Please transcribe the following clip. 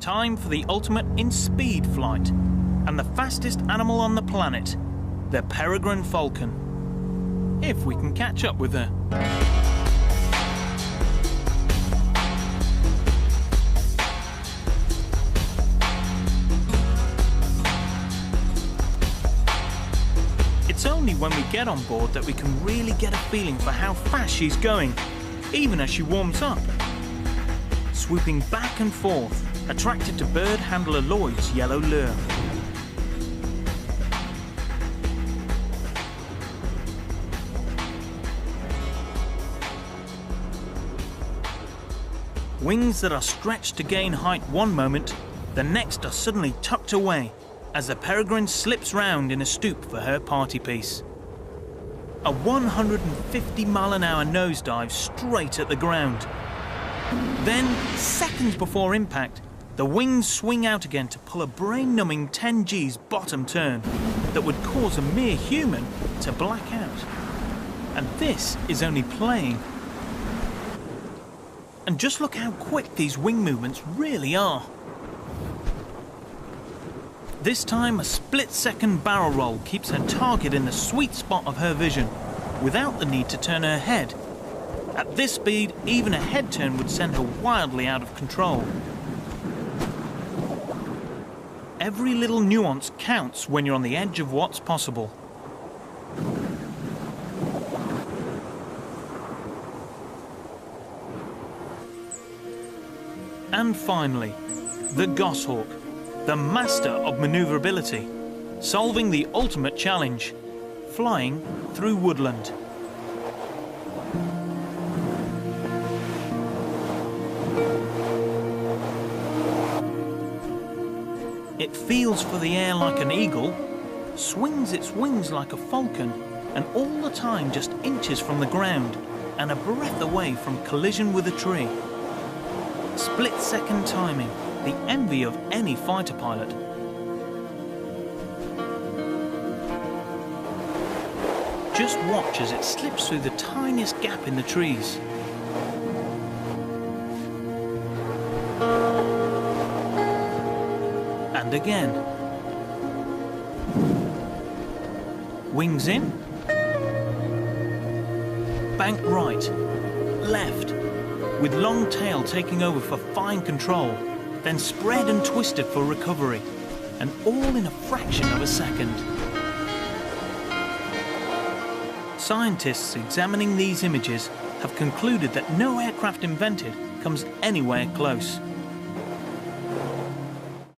Time for the ultimate in speed flight, and the fastest animal on the planet, the Peregrine Falcon. If we can catch up with her. It's only when we get on board that we can really get a feeling for how fast she's going, even as she warms up. Swooping back and forth, attracted to bird handler Lloyd's yellow lure. Wings that are stretched to gain height one moment, the next are suddenly tucked away as the Peregrine slips round in a stoop for her party piece. A 150-mile-an-hour nosedive straight at the ground. Then, seconds before impact, the wings swing out again to pull a brain-numbing 10 G's bottom turn that would cause a mere human to black out. And this is only playing. And just look how quick these wing movements really are. This time, a split-second barrel roll keeps her target in the sweet spot of her vision, without the need to turn her head. At this speed, even a head turn would send her wildly out of control. Every little nuance counts when you're on the edge of what's possible. And finally, the Gos Hawk, the master of manoeuvrability, solving the ultimate challenge, flying through woodland. It feels for the air like an eagle, swings its wings like a falcon, and all the time just inches from the ground and a breath away from collision with a tree. Split-second timing, the envy of any fighter pilot. Just watch as it slips through the tiniest gap in the trees. And again. Wings in. Bank right. Left. With long tail taking over for fine control, then spread and twisted for recovery, and all in a fraction of a second. Scientists examining these images have concluded that no aircraft invented comes anywhere close.